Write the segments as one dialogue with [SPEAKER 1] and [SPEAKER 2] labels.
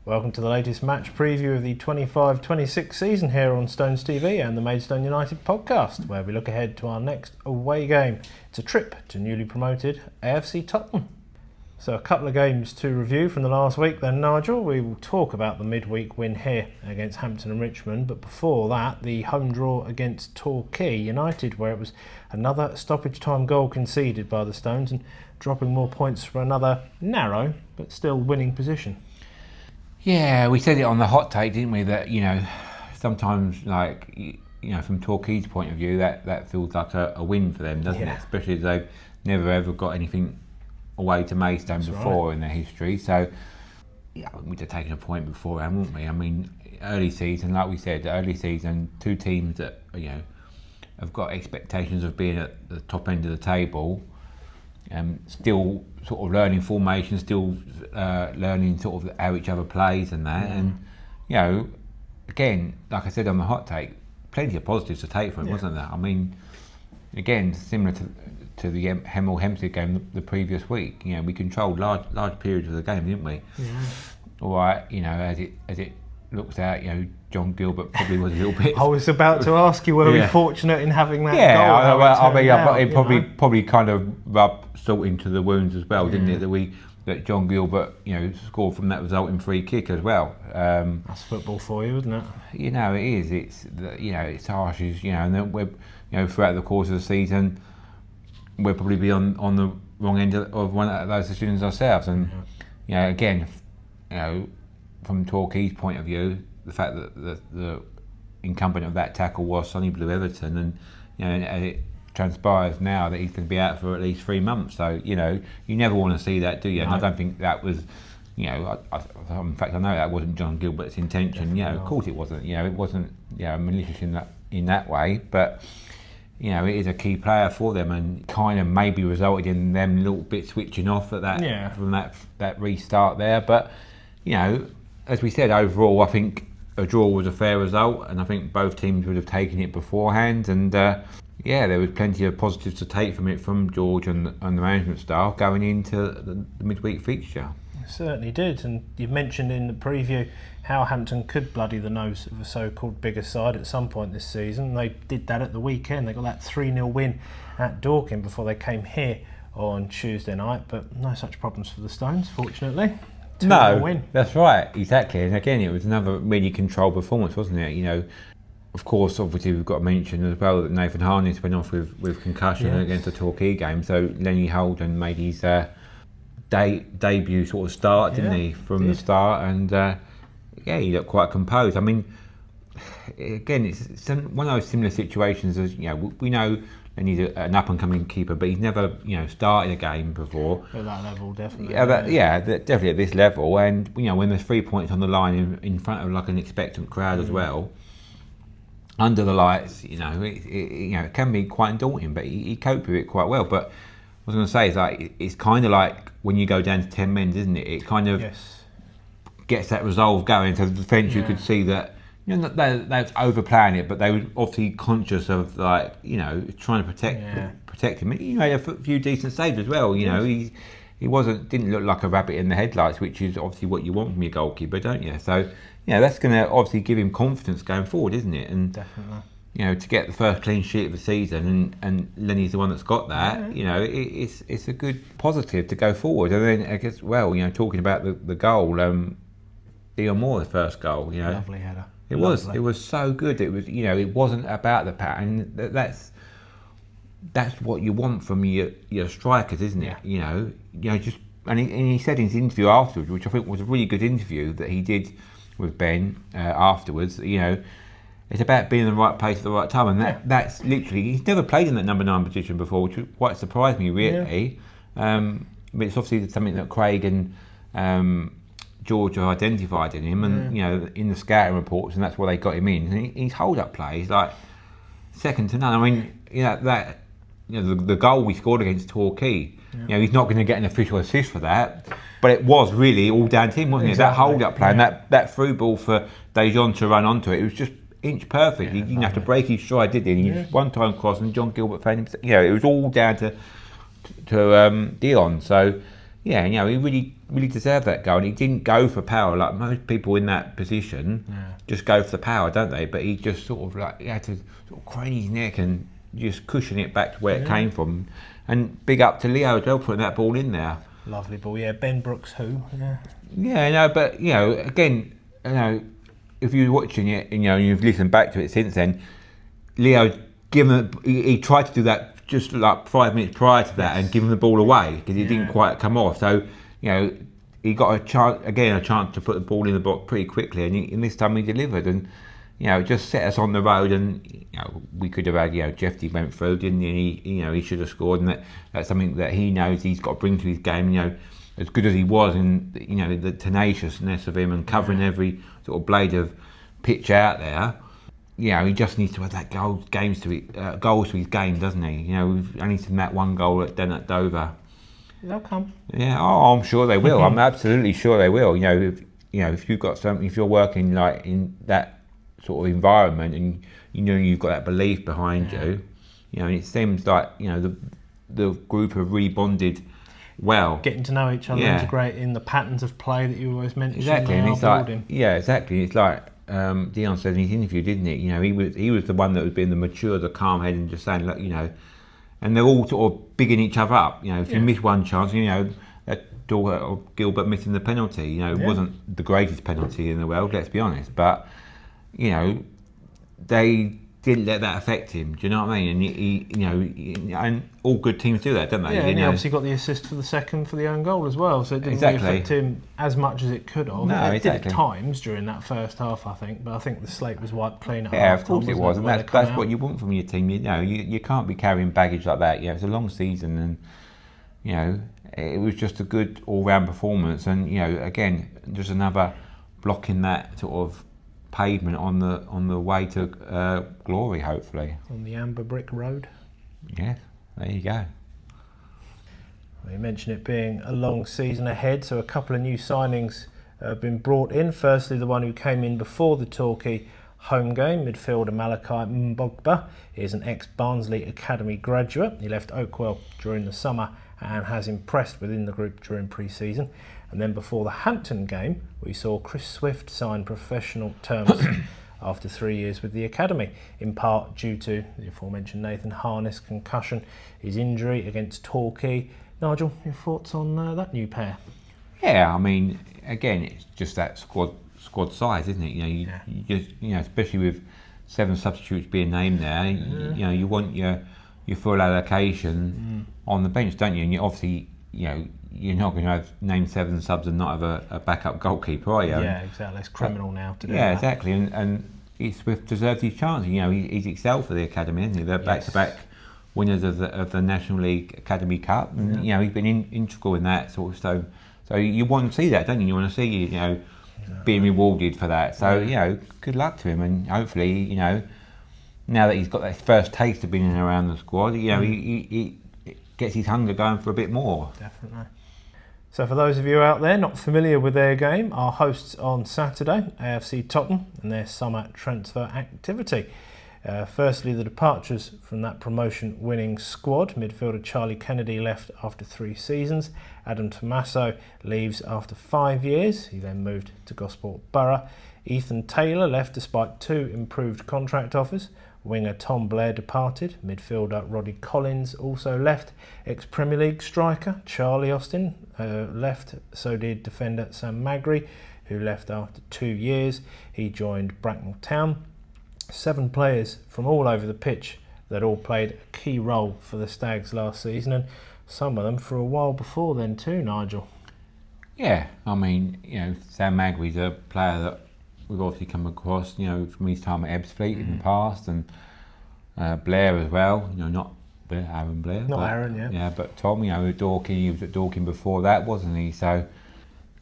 [SPEAKER 1] Welcome to the latest match preview of the 25-26 season here on Stones TV and the Maidstone United podcast, where we look ahead to our next away game. It's a trip to newly promoted AFC Totton. So a couple of games to review from the last week then, Nigel. We will talk about the midweek win here against Hampton and Richmond, but before that, the home draw against Torquay United, where it was another stoppage time goal conceded by the Stones and dropping more points for another narrow but still winning position.
[SPEAKER 2] Yeah, we said it on the hot take, didn't we? That, sometimes, from Torquay's point of view, that feels like a win for them, doesn't it? Especially as they've never ever got anything away to Maidstone before in their history. So, we'd have taken a point beforehand, wouldn't we? I mean, early season, two teams that, have got expectations of being at the top end of the table, still sort of learning formation, still learning sort of how each other plays and that. And, again, like I said on the hot take, plenty of positives to take from it, wasn't there? I mean, again, similar to the Hemel Hempstead game the previous week, we controlled large periods of the game, didn't we? Yeah. All right, as it looks out, John Gilbert probably was a little bit.
[SPEAKER 1] I was about to ask you, were we fortunate in having that goal?
[SPEAKER 2] Probably kind of rubbed salt into the wounds as well, didn't it? That John Gilbert, scored from that resulting free kick as well.
[SPEAKER 1] That's football for you, isn't it?
[SPEAKER 2] It is. It's harsh, and then we're, throughout the course of the season, we'll probably be on the wrong end of one of those decisions ourselves. And again, from Torquay's point of view, the fact that the incumbent of that tackle was Sonny Blue Everton, and it transpires now that he's going to be out for at least 3 months. So you never want to see that, do you? No. And I don't think that was, in fact I know that wasn't John Gilbert's intention. Of course it wasn't. It wasn't malicious in that way, but. It is a key player for them, and kind of maybe resulted in them a little bit switching off at that from that restart there. But as we said, overall, I think a draw was a fair result, and I think both teams would have taken it beforehand. And there was plenty of positives to take from it from George and the management staff going into the midweek fixture.
[SPEAKER 1] It certainly did, and you've mentioned in the preview how Hampton could bloody the nose of a so-called bigger side at some point this season. They did that at the weekend. They got that 3-0 win at Dorking before they came here on Tuesday night, but no such problems for the Stones, fortunately. 2-0 win.
[SPEAKER 2] That's right, exactly. And again, it was another really controlled performance, wasn't it? Of course, obviously we've got to mention as well that Nathan Harness went off with concussion against the Torquay game, so Lenny Holden made his debut sort of start, didn't he, from the start, and he looked quite composed. I mean, again, it's one of those similar situations as, we know Lenny's an up-and-coming keeper, but he's never, started a game before.
[SPEAKER 1] At that level, definitely.
[SPEAKER 2] Definitely at this level. And, when there's 3 points on the line in front of like an expectant crowd as well, under the lights, it can be quite daunting, but he coped with it quite well. But what I was going to say is it's kind of like when you go down to 10 men, isn't it? It kind of gets that resolve going. So the defence, you could see that they're overplaying it, but they were obviously conscious of trying to protect him. He made a few decent saves as well. He didn't look like a rabbit in the headlights, which is obviously what you want from your goalkeeper, don't you? So that's going to obviously give him confidence going forward, isn't it? And
[SPEAKER 1] definitely.
[SPEAKER 2] To get the first clean sheet of the season, and Lenny's the one that's got that. It's a good positive to go forward. And then I guess, talking about the goal. Dion Moore's first goal,
[SPEAKER 1] lovely header.
[SPEAKER 2] It was so good. It was, it wasn't about the pattern. That's what you want from your strikers, isn't it? And he said in his interview afterwards, which I think was a really good interview that he did with Ben afterwards. It's about being in the right place at the right time, and that's literally, he's never played in that number 9 position before, which quite surprised me really. But it's obviously something that Craig and George identified in him, and in the scouting reports, and that's why they got him in. And his hold-up play is like second to none. I mean, the goal we scored against Torquay, he's not going to get an official assist for that, but it was really all down to him, wasn't it? That hold-up play and that through ball for Dejon to run onto it was just inch perfect. He didn't have to break his stride, did he? He one time cross, and John Gilbert found him. It was all down to Dion. So. yeah, he really deserved that goal. And he didn't go for power like most people in that position. Just go for the power, don't they? But he just sort of like he had to sort of crane his neck and just cushion it back to where it came from. And big up to Leo as well, putting that ball in there.
[SPEAKER 1] Lovely ball, yeah. Ben Brooks,
[SPEAKER 2] But again, if you're watching it, and you've listened back to it since then, Leo he tried to do that just like 5 minutes prior to that and give him the ball away because it didn't quite come off. So he got a chance to put the ball in the box pretty quickly, and this time he delivered, and it just set us on the road. And we could have had Jeffy went through, didn't he? He should have scored, and that's something that he knows he's got to bring to his game. As good as he was in the tenaciousness of him and covering every sort of blade of pitch out there. He just needs to have that goals to his game, doesn't he? We've only seen that one goal at Dover.
[SPEAKER 1] They'll come.
[SPEAKER 2] Yeah, I'm sure they will. I'm absolutely sure they will. If you've got something, if you're working like in that sort of environment, and you've got that belief behind you, and it seems like the group have really bonded well,
[SPEAKER 1] getting to know each other, integrating the patterns of play that you always mentioned.
[SPEAKER 2] Exactly, and it's like exactly. It's like Dion said in his interview, didn't it? He was the one that was being the mature, the calm head, and just saying, look, and they're all sort of bigging each other up. If you miss one chance, Gilbert missing the penalty, it wasn't the greatest penalty in the world, let's be honest, but they didn't let that affect him. Do you know what I mean? And and all good teams do that, don't they?
[SPEAKER 1] Yeah, and he obviously got the assist for the second for the own goal as well, so it didn't really affect him as much as it could have.
[SPEAKER 2] No,
[SPEAKER 1] it did at times during that first half, I think, but I think the slate was wiped clean at half.
[SPEAKER 2] Yeah, of course it was, and that's what you want from your team. You can't be carrying baggage like that. It's a long season, and it was just a good all-round performance, and again, just another block in that sort of pavement on the way to glory, hopefully.
[SPEAKER 1] On the Amber Brick Road.
[SPEAKER 2] Yes, there you go.
[SPEAKER 1] We mentioned it being a long season ahead, so a couple of new signings have been brought in. Firstly, the one who came in before the Torquay home game, midfielder Malachi Mbogba. He is an ex-Barnsley Academy graduate. He left Oakwell during the summer and has impressed within the group during pre-season. And then before the Hampton game, we saw Chris Swift sign professional terms after 3 years with the academy, in part due to the aforementioned Nathan Harness concussion, his injury against Torquay. Nigel, your thoughts on that new pair?
[SPEAKER 2] Yeah, I mean, again, it's just that squad size, isn't it? You just, especially with 7 substitutes being named there, you want your full allocation on the bench, don't you? And obviously, you're not going to name 7 subs and not have a backup goalkeeper, are you?
[SPEAKER 1] Yeah, exactly. It's criminal now to do that.
[SPEAKER 2] Yeah, exactly. And Swift deserved his chance. He's excelled for the academy, hasn't he? They're back-to-back winners of the National League Academy Cup, and he's been integral in that sort of stuff. So you want to see that, don't you? You want to see being rewarded for that. So good luck to him, and hopefully now that he's got that first taste of being in and around the squad, he gets his hunger going for a bit more.
[SPEAKER 1] Definitely. So for those of you out there not familiar with their game, our hosts on Saturday, AFC Totton, and their summer transfer activity. Firstly, the departures from that promotion-winning squad. Midfielder Charlie Kennedy left after 3 seasons. Adam Tommaso leaves after 5 years. He then moved to Gosport Borough. Ethan Taylor left despite 2 improved contract offers. Winger Tom Blair departed. Midfielder Roddy Collins also left. Ex-Premier League striker Charlie Austin left. So did defender Sam Magri, who left after 2 years. He joined Bracknell Town. 7 players from all over the pitch that all played a key role for the Stags last season, and some of them for a while before then too, Nigel.
[SPEAKER 2] Yeah, I mean, Sam Magri's a player that we've obviously come across, from his time at Ebbsfleet in the past, and Blair as well. Not Aaron Blair.
[SPEAKER 1] Aaron, yeah.
[SPEAKER 2] Yeah, but Tom, Dorking, he was at Dorking before that, wasn't he? So,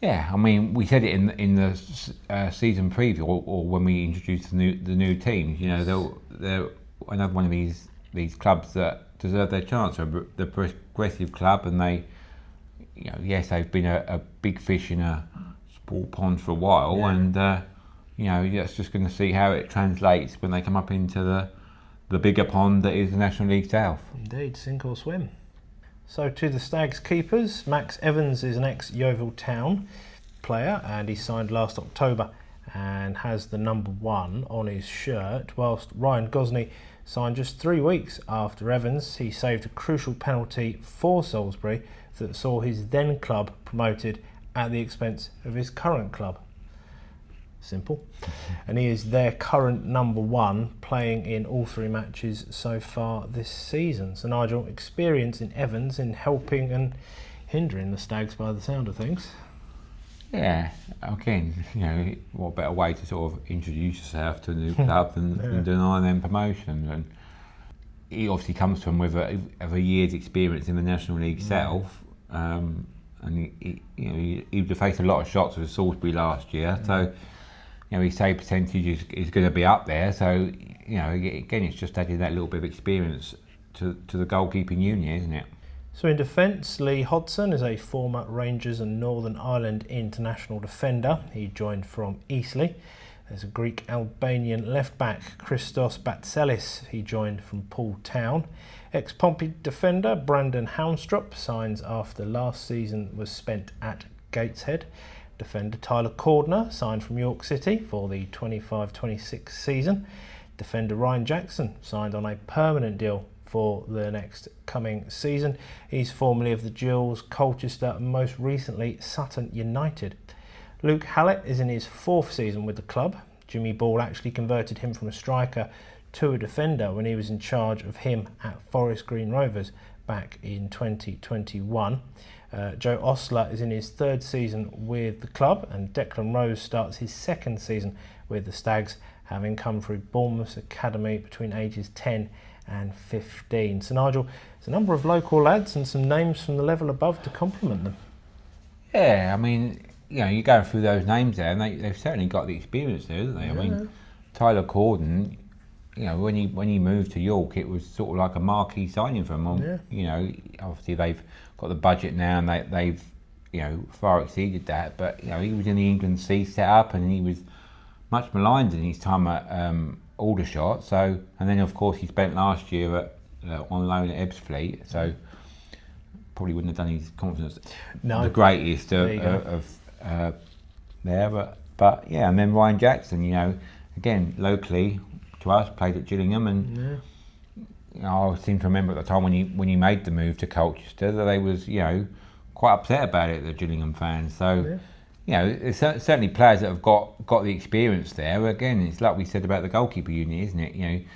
[SPEAKER 2] yeah, I mean, we said it in the season preview, or when we introduced the new teams. They're another one of these clubs that deserve their chance. They're the progressive club, and they, yes, they've been a big fish in a small pond for a while, and that's just going to see how it translates when they come up into the bigger pond that is the National League South.
[SPEAKER 1] Indeed, sink or swim. So to the Stags keepers, Max Evans is an ex-Yeovil Town player and he signed last October and has the number 1 on his shirt, whilst Ryan Gosney signed just 3 weeks after Evans. He saved a crucial penalty for Salisbury that saw his then club promoted at the expense of his current club. Simple. And he is their current number 1, playing in all 3 matches so far this season. So Nigel, experience in Evans in helping and hindering the Stags by the sound of things.
[SPEAKER 2] Yeah, again, what better way to sort of introduce yourself to a new club than denying them promotion. And he obviously comes from with a year's experience in the National League itself, and he faced a lot of shots with Salisbury last year, so his save percentage is going to be up there. So again, it's just adding that little bit of experience to the goalkeeping unit, isn't it?
[SPEAKER 1] So in defence, Lee Hodson is a former Rangers and Northern Ireland international defender. He joined from Eastleigh. There's a Greek-Albanian left-back, Christos Batselis. He joined from Poole Town. Ex-Pompey defender Brandon Houndstrup signs after last season was spent at Gateshead. Defender Tyler Cordner signed from York City for the 25-26 season. Defender Ryan Jackson signed on a permanent deal for the next coming season. He's formerly of the Gills, Colchester and most recently Sutton United. Luke Hallett is in his 4th season with the club. Jimmy Ball actually converted him from a striker to a defender when he was in charge of him at Forest Green Rovers back in 2021. Joe Osler is in his 3rd season with the club, and Declan Rose starts his 2nd season with the Stags, having come through Bournemouth's academy between ages 10 and 15. So Nigel, there's a number of local lads and some names from the level above to complement them.
[SPEAKER 2] Yeah, I mean, you go through those names there, and they've certainly got the experience there, haven't they?
[SPEAKER 1] Yeah.
[SPEAKER 2] I mean, Tyler Corden, when he moved to York, it was sort of like a marquee signing for him. Yeah. Obviously they've got the budget now, and they've far exceeded that. But he was in the England C set up, and he was much maligned in his time at Aldershot. So, and then of course he spent last year on loan at Ebbsfleet. So probably wouldn't have done his confidence the greatest of there. But yeah, and then Ryan Jackson, again locally to us, played at Gillingham, and I seem to remember at the time when he made the move to Colchester that they was quite upset about it, the Gillingham fans. So there's certainly players that have got the experience there. Again, it's like we said about the goalkeeper unit, isn't it?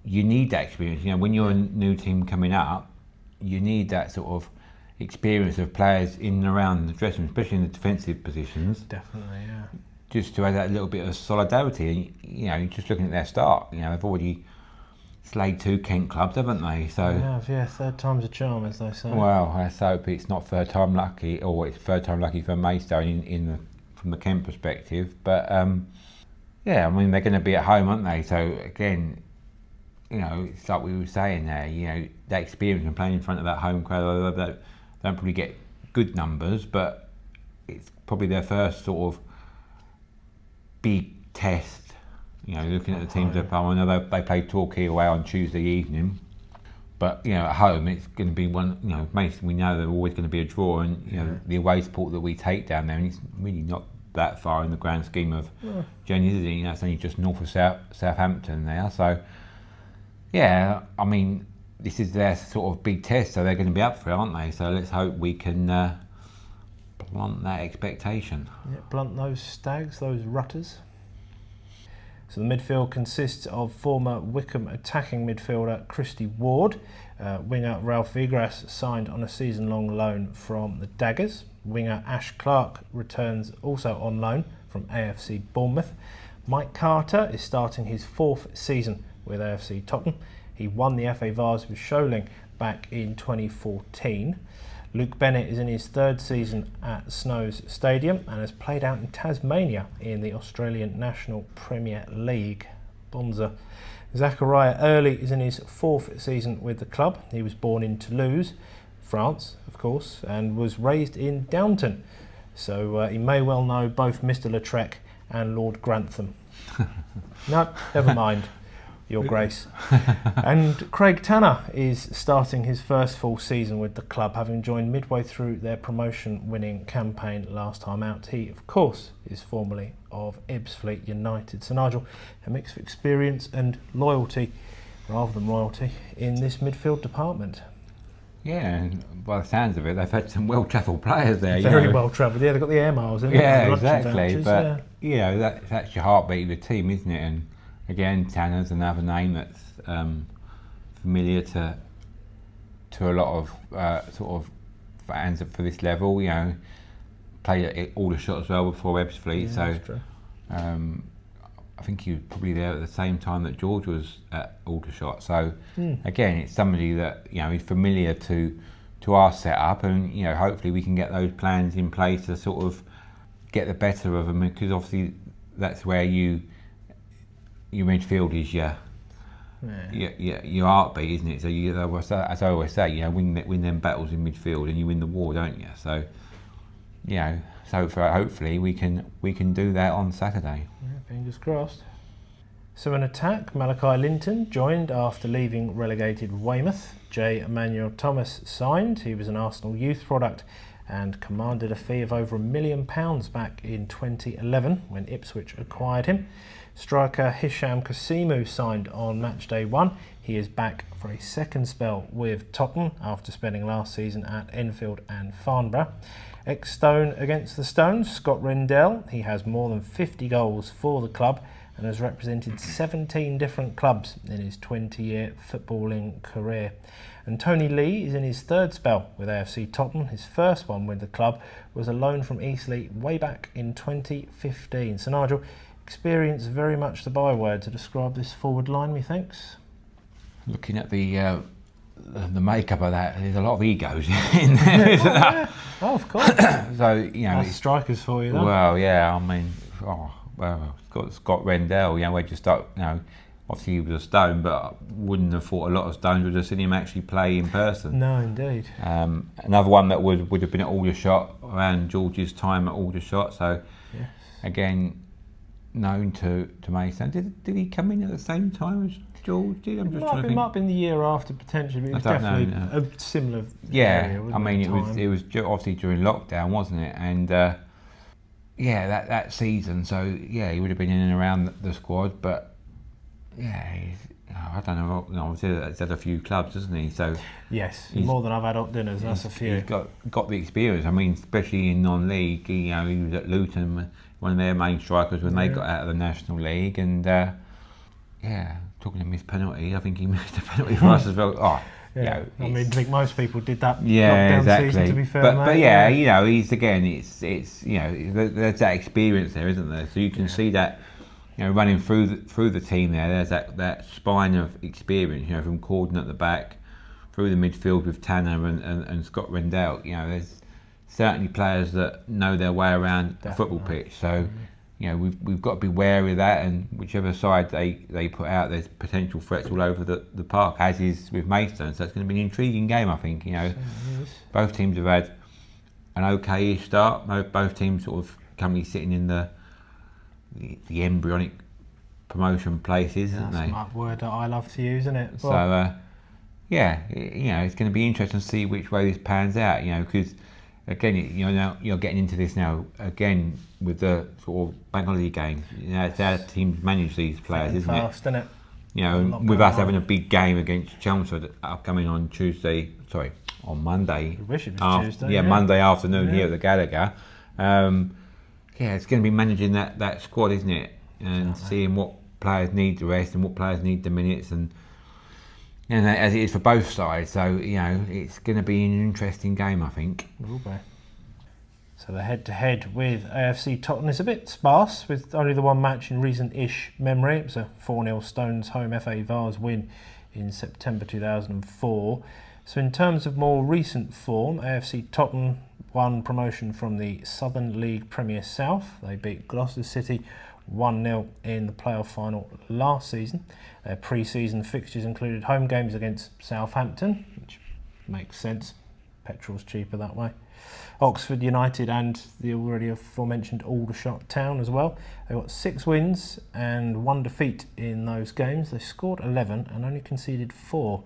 [SPEAKER 2] You need that experience. When you're a new team coming up, you need that sort of experience of players in and around the dressing room, especially in the defensive positions.
[SPEAKER 1] Definitely, yeah. Just
[SPEAKER 2] to add that little bit of solidarity. Just looking at their start, they've already slayed 2 Kent clubs, haven't they? So
[SPEAKER 1] they have, yeah. 3rd time's a charm, as they say.
[SPEAKER 2] Well, let's hope it's not 3rd time lucky, or it's 3rd time lucky for Maidstone from the Kent perspective. But I mean, they're going to be at home, aren't they? So again, it's like we were saying there. That experience of playing in front of that home crowd, they don't probably get good numbers, but it's probably their first sort of big test. Looking at the teams at home. I know they played Torquay away on Tuesday evening, but at home it's going to be one. We know they're always going to be a draw, and the away support that we take down there, and it's really not that far in the grand scheme of journeys, is it? It's only just north of Southampton there. So I mean, this is their sort of big test, so they're going to be up for it, aren't they? So let's hope we can blunt that expectation.
[SPEAKER 1] Yeah, blunt those Stags, those rutters. So the midfield consists of former Wycombe attacking midfielder Christy Ward. Winger Ralph Vigras signed on a season-long loan from the Daggers. Winger Ash Clark returns also on loan from AFC Bournemouth. Mike Carter is starting his 4th season with AFC Totton. He won the FA Vase with Sholing back in 2014. Luke Bennett is in his 3rd season at Snows Stadium and has played out in Tasmania in the Australian National Premier League. Bonza. Zachariah Early is in his 4th season with the club. He was born in Toulouse, France, of course, and was raised in Downton. So he may well know both Mr. Lautrec and Lord Grantham. No, never mind. Your Grace. And Craig Tanner is starting his first full season with the club, having joined midway through their promotion-winning campaign last time out. He, of course, is formerly of Ebbsfleet United. So Nigel, a mix of experience and loyalty, rather than royalty, in this midfield department.
[SPEAKER 2] Yeah, and by the sounds of it, they've had some well-travelled players there.
[SPEAKER 1] Very well travelled. Yeah, they've got the air miles in.
[SPEAKER 2] Yeah, exactly. But you know, that's your heartbeat of the team, isn't it? And again, Tanner's another name that's familiar to a lot of sort of fans for this level. You know, played at Aldershot as well before Ebbsfleet, so I think he was probably there at the same time that George was at Aldershot. So again, it's somebody that, you know, is familiar to our setup, and you know, hopefully we can get those plans in place to sort of get the better of them, because obviously that's where your midfield is your heartbeat, isn't it? So you, as I always say, you know, win them battles in midfield and you win the war, don't you? So you know, hopefully we can do that on Saturday.
[SPEAKER 1] Yeah, fingers crossed. So in attack, Malachi Linton joined after leaving relegated Weymouth. J. Emmanuel Thomas signed. He was an Arsenal youth product and commanded a fee of over £1 million back in 2011 when Ipswich acquired him. Striker Hisham Kasimu signed on match day 1. He is back for a second spell with Totton after spending last season at Enfield and Farnborough. Ex-Stone against the Stones, Scott Rendell. He has more than 50 goals for the club and has represented 17 different clubs in his 20-year footballing career. And Tony Lee is in his third spell with AFC Totton. His first one with the club was a loan from Eastleigh way back in 2015. So Nigel, experience very much the byword to describe this forward line, methinks.
[SPEAKER 2] Looking at the makeup of that, there's a lot of egos in there, isn't there?
[SPEAKER 1] Oh, of course.
[SPEAKER 2] So you know,
[SPEAKER 1] that's strikers for you, though.
[SPEAKER 2] Well, yeah. I mean, Scott Rendell. You know, we just start. You know, obviously he was a Stone, but I wouldn't have thought a lot of Stones would have seen him actually play in person.
[SPEAKER 1] No, indeed.
[SPEAKER 2] Another one that would have been at Aldershot around George's time at Aldershot. So
[SPEAKER 1] yes.
[SPEAKER 2] Again, known to Mason. Did he come in at the same time as George did? I'm just trying to think. It might
[SPEAKER 1] have been the year after potentially, but it was definitely a similar area,
[SPEAKER 2] I mean, it was obviously during lockdown, wasn't it? And that season. So yeah, he would have been in and around the squad, but yeah, I don't know. Obviously, he's had a few clubs, hasn't he? So
[SPEAKER 1] yes, more than I've had up dinners. That's a few.
[SPEAKER 2] He's got the experience. I mean, especially in non-league. You know, he was at Luton, one of their main strikers when they got out of the National League, and talking of missed penalty, I think he missed a penalty for us as well. Oh,
[SPEAKER 1] yeah. I mean, I think most people did that.
[SPEAKER 2] Yeah, exactly.
[SPEAKER 1] Season, to be fair,
[SPEAKER 2] but yeah, you know, he's again, it's you know, there's that experience there, isn't there? So you can see that, you know, running through the team there. There's that spine of experience, you know, from Corden at the back, through the midfield with Tanner and Scott Rendell. You know, there's certainly players that know their way around a football pitch. So. You know, we've got to be wary of that, and whichever side they put out, there's potential threats all over the park, as is with Maidstone. So it's going to be an intriguing game, I think. You know, both teams have had an okay-ish start. Both teams sort of currently sitting in the embryonic promotion places, isn't they?
[SPEAKER 1] That's a word that I love to use, isn't it?
[SPEAKER 2] So you know, it's going to be interesting to see which way this pans out. You know, because again, you're getting into this now again with the sort of bank holiday games. You know, it's how teams manage these players, isn't it?
[SPEAKER 1] Isn't it?
[SPEAKER 2] You know, with us having a big game against Chelmsford upcoming on Monday.
[SPEAKER 1] I wish it was Tuesday.
[SPEAKER 2] Yeah, Monday afternoon here at the Gallagher. It's going to be managing that squad, isn't it? And seeing what players need the rest and what players need the minutes, and as it is for both sides. So, you know, it's going to be an interesting game, I think.
[SPEAKER 1] It will be. So the head-to-head with AFC Totton is a bit sparse, with only the one match in recent-ish memory. It was a 4-0 Stones home FA Vase win in September 2004. So in terms of more recent form, AFC Totton won promotion from the Southern League Premier South. They beat Gloucester City 1-0 in the playoff final last season. Their pre-season fixtures included home games against Southampton, which makes sense. Petrol's cheaper that way. Oxford United and the already aforementioned Aldershot Town as well. They got 6 wins and 1 defeat in those games. They scored 11 and only conceded 4.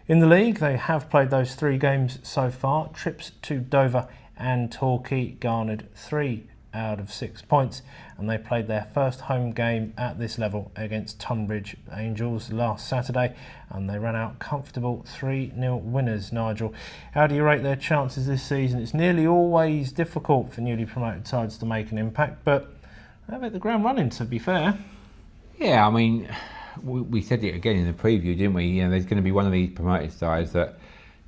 [SPEAKER 1] In the league, they have played those 3 games so far. Trips to Dover and Torquay garnered 3 out of 6 points, and they played their first home game at this level against Tunbridge Angels last Saturday, and they ran out comfortable 3-0 winners. Nigel, how do you rate their chances this season? It's nearly always difficult for newly promoted sides to make an impact, but they've hit the ground running, to be fair.
[SPEAKER 2] Yeah, I mean, we said it again in the preview, didn't we? You know, there's going to be one of these promoted sides that,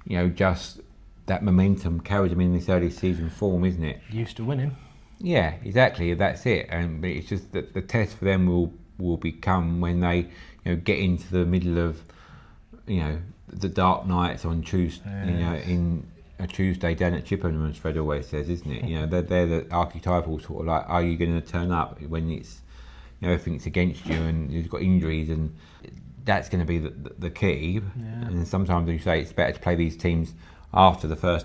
[SPEAKER 2] you know, just that momentum carried them in this early season form, isn't it?
[SPEAKER 1] Used to winning.
[SPEAKER 2] Yeah, exactly. That's it. And it's just that the test for them will become when they, get into the middle of, the dark nights on Tuesday.
[SPEAKER 1] Yes.
[SPEAKER 2] In a Tuesday down at Chippenham, as Fred always says, isn't it? They're the archetypal sort of like, are you going to turn up when it's, everything's against you and you've got injuries, and that's going to be the key.
[SPEAKER 1] Yeah.
[SPEAKER 2] And sometimes you say it's better to play these teams after the first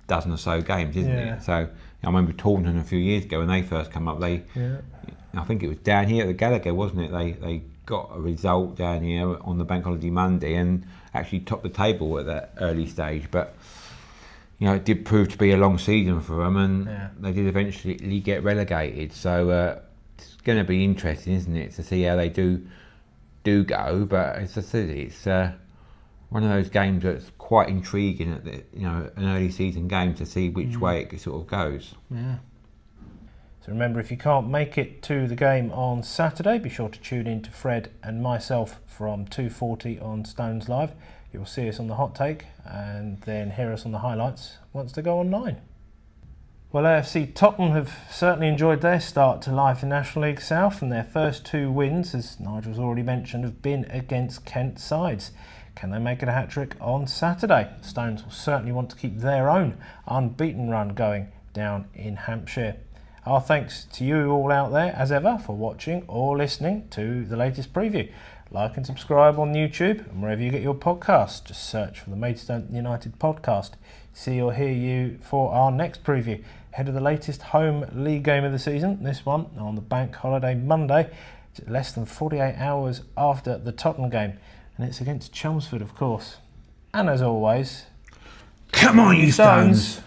[SPEAKER 2] dozen or so games, isn't it? So I remember Taunton a few years ago when they first come up. I think it was down here at the Gallagher, wasn't it? They got a result down here on the Bank Holiday Monday and actually topped the table at that early stage. But it did prove to be a long season for them, and they did eventually get relegated. So it's going to be interesting, isn't it, to see how they do go. But as I said, it's one of those games that's quite intriguing at an early season game to see which way it sort of goes.
[SPEAKER 1] Yeah. So remember, if you can't make it to the game on Saturday, be sure to tune in to Fred and myself from 2:40 on Stones Live. You'll see us on the hot take and then hear us on the highlights once they go on 9. Well, AFC Totton have certainly enjoyed their start to life in National League South, and their first 2 wins, as Nigel's already mentioned, have been against Kent sides. Can they make it a hat-trick on Saturday? The Stones will certainly want to keep their own unbeaten run going down in Hampshire. Our thanks to you all out there, as ever, for watching or listening to the latest preview. Like and subscribe on YouTube and wherever you get your podcasts. Just search for the Maidstone United podcast. See or hear you for our next preview ahead of the latest home league game of the season. This one on the Bank Holiday Monday. It's less than 48 hours after the Tottenham game. And it's against Chelmsford, of course. And as always,
[SPEAKER 2] come on, you Stones!